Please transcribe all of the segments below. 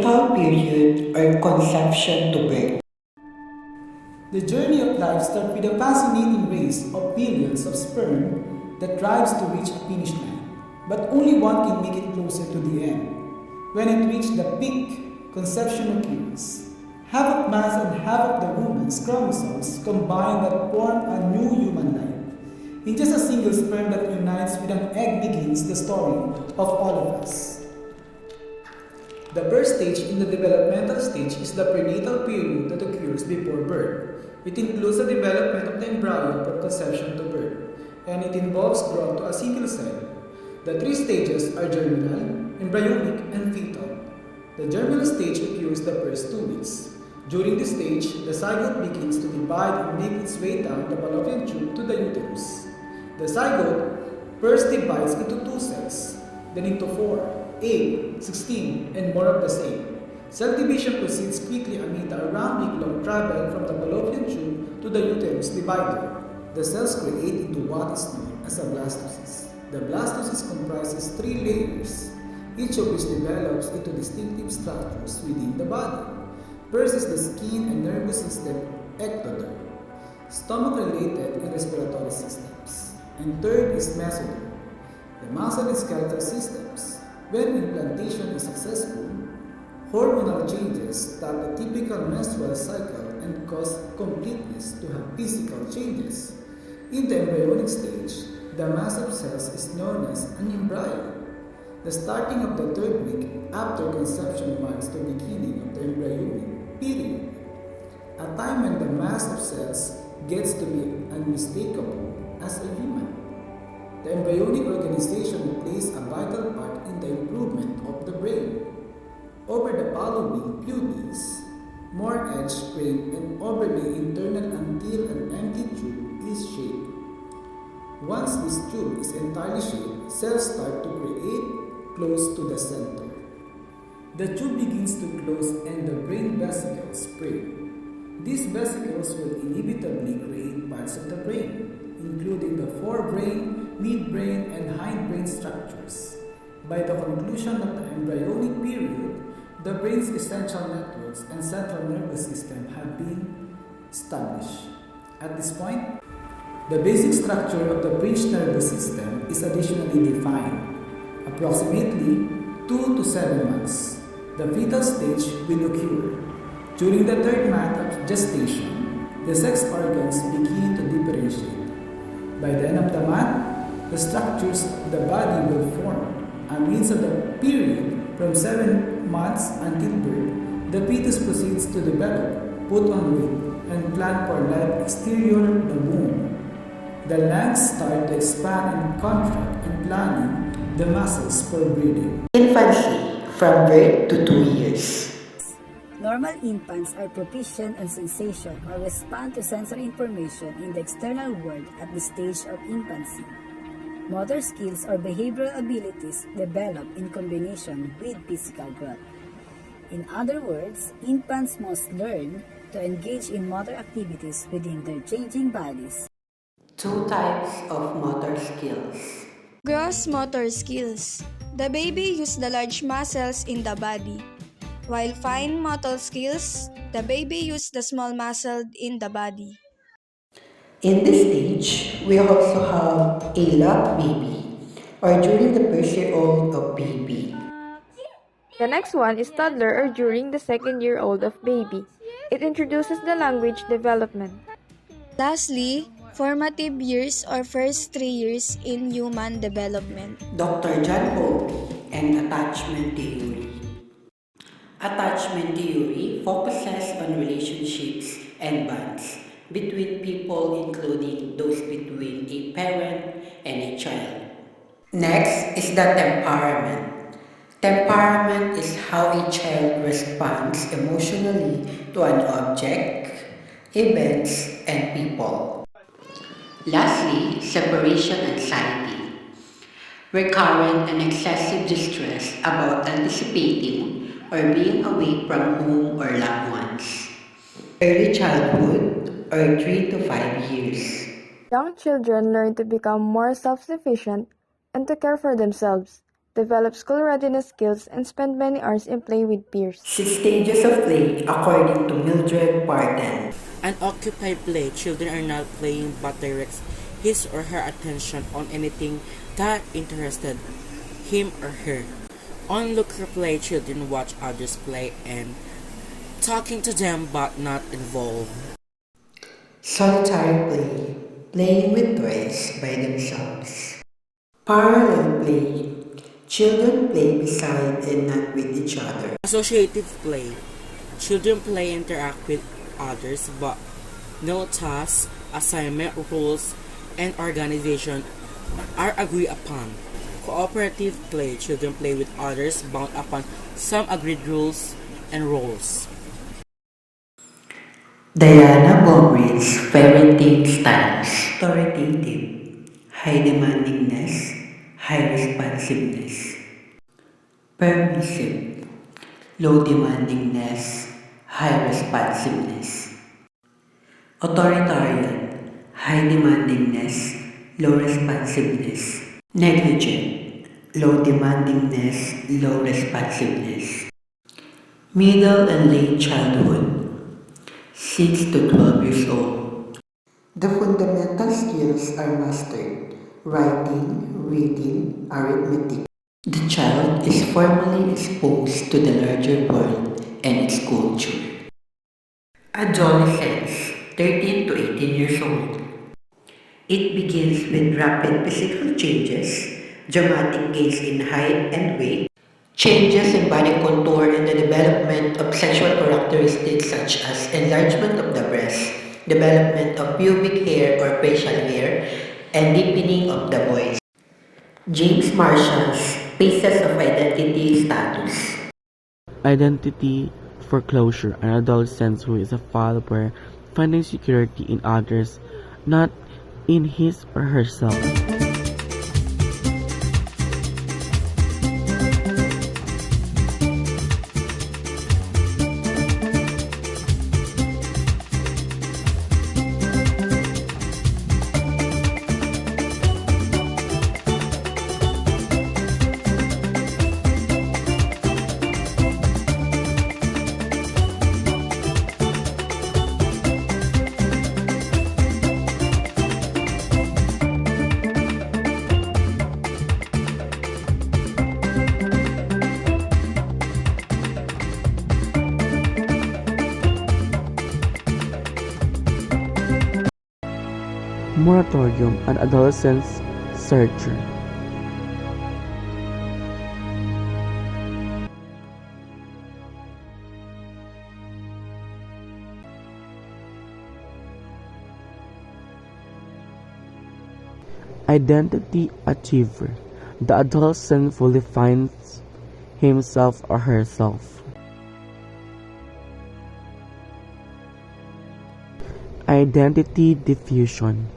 Pre-Natal Period or Conception to Birth. The journey of life starts with a fascinating race of billions of sperm that drives to reach a finish line, but only one can make it closer to the end. When it reaches the peak, conception occurs. Half of man's and half of the woman's chromosomes combine that form a new human life. In just a single sperm that unites with an egg begins the story of all of us. The first stage in the developmental stage is the prenatal period that occurs before birth. It includes the development of the embryo from conception to birth, and it involves growth to a single cell. The three stages are germinal, embryonic, and fetal. The germinal stage occurs the first 2 weeks. During this stage, the zygote begins to divide and make its way down the fallopian tube to the uterus. The zygote first divides into 2 cells, then into 4, 8, 16, and more of the same. Cell division proceeds quickly amid a round-week-long travel from the fallopian tube to the uterus divider. The cells create into what is known as a blastocyst. The blastocyst comprises 3 layers, each of which develops into distinctive structures within the body. First is the skin and nervous system, ectoderm, stomach-related and respiratory systems. And third is mesoderm, the muscle and skeletal systems. When implantation is successful, hormonal changes stop the typical menstrual cycle and cause completeness to have physical changes. In the embryonic stage, the mass of cells is known as an embryo. The starting of the 3rd week after conception marks the beginning of the embryonic period, a time when the mass of cells gets to be unmistakable as a human. The embryonic organization plays a vital part in the improvement of the brain. Over the following few days, more edge brain and overlay internal until an empty tube is shaped. Once this tube is entirely shaped, cells start to create close to the center. The tube begins to close and the brain vesicles spring. These vesicles will inevitably create parts of the brain, including the forebrain, midbrain, and hindbrain structures. By the conclusion of the embryonic period, the brain's essential networks and central nervous system have been established. At this point, the basic structure of the brain's nervous system is additionally defined. Approximately 2 to 7 months, the fetal stage will occur. During the 3rd month of gestation, the sex organs begin to differentiate. By the end of the month, the structures of the body will form. Amidst the period from 7 months until birth, the fetus proceeds to develop, put on weight, and plan for life exterior the womb. The lungs start to expand and contract and planning the muscles for breathing. Infancy, from birth to 2 years. Normal infants are proficient in sensation or respond to sensory information in the external world at the stage of infancy. Motor skills or behavioral abilities develop in combination with physical growth. In other words, infants must learn to engage in motor activities within their changing bodies. 2 types of motor skills. Gross motor skills. The baby uses the large muscles in the body. While fine motor skills, the baby uses the small muscle in the body. In this stage, we also have a lap baby, or during the first year old of baby. The next one is toddler or during the 2nd year old of baby. It introduces the language development. Lastly, formative years or first 3 years in human development. Dr. John Bowlby and attachment theory. Attachment theory focuses on relationships and bonds between people, including those between a parent and a child. Next is the temperament. Temperament is how a child responds emotionally to an object, events, and people. Lastly, separation anxiety. Recurrent and excessive distress about anticipating or being away from home or loved ones. Early childhood, or 3 to 5 years. Young children learn to become more self-sufficient and to care for themselves. develop school readiness skills, and spend many hours in play with peers. 6 stages of play according to Mildred Barton. Unoccupied play, children are not playing but directs his or her attention on anything that interested him or her. Onlooker play, children watch others play and talking to them but not involved. Solitary play, playing with toys by themselves. Parallel play, children play beside and not with each other. Associative play, children play and interact with others but no tasks, assignment, rules, and organization are agreed upon. Cooperative play, children play with others bound upon some agreed rules and roles. Diana Bobridge's parenting styles. Authoritative, high demandingness, high responsiveness. Permissive, low demandingness, high responsiveness. Authoritarian, high demandingness, low responsiveness. Negligent, low demandingness, low responsiveness. Middle and late childhood, 6 to 12 years old. The fundamental skills are mastered: writing, reading, arithmetic. The child is formally exposed to the larger world and its culture. Adolescence, 13 to 18 years old. It begins with rapid physical changes, dramatic gains in height and weight, changes in body contour, and the development of sexual characteristics such as enlargement of the breast, development of pubic hair or facial hair, and deepening of the voice. James Marshall's Phases of Identity Status. Identity foreclosure, an adolescent who is a follower finding security in others, not in his or herself. Moratorium, an adolescent's surgery. Identity achiever, the adolescent fully finds himself or herself. Identity diffusion,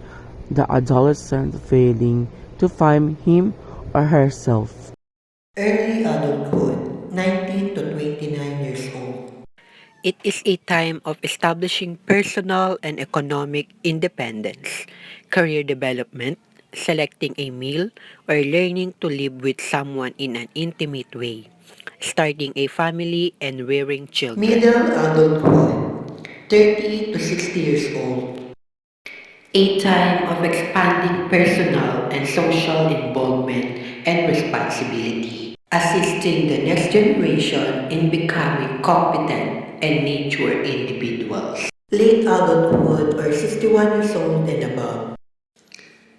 the adolescent failing to find him or herself. Early adulthood, 19 to 29 years old. It is a time of establishing personal and economic independence, career development, selecting a meal, or learning to live with someone in an intimate way, starting a family and rearing children. Middle adulthood, 30 to 60 years old. A time of expanding personal and social involvement and responsibility, assisting the next generation in becoming competent and mature individuals. Late adulthood or 61 years old and above.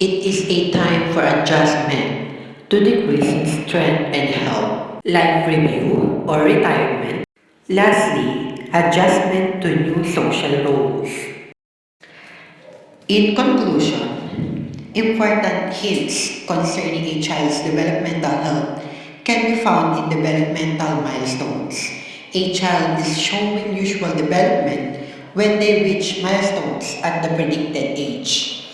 It is a time for adjustment to decreasing strength and health, life review or retirement. Lastly, adjustment to new social roles. In conclusion, important hints concerning a child's developmental health can be found in developmental milestones. A child is showing usual development when they reach milestones at the predicted age.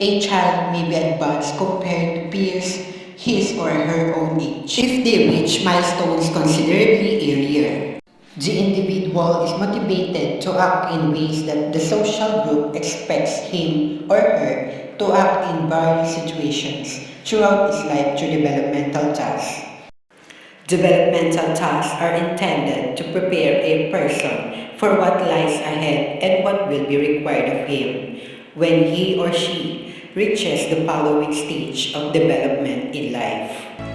A child may be advanced compared to peers his or her own age if they reach milestones considerably earlier. The individual is motivated to act in ways that the social group expects him or her to act in various situations throughout his life through developmental tasks. Developmental tasks are intended to prepare a person for what lies ahead and what will be required of him when he or she reaches the following stage of development in life.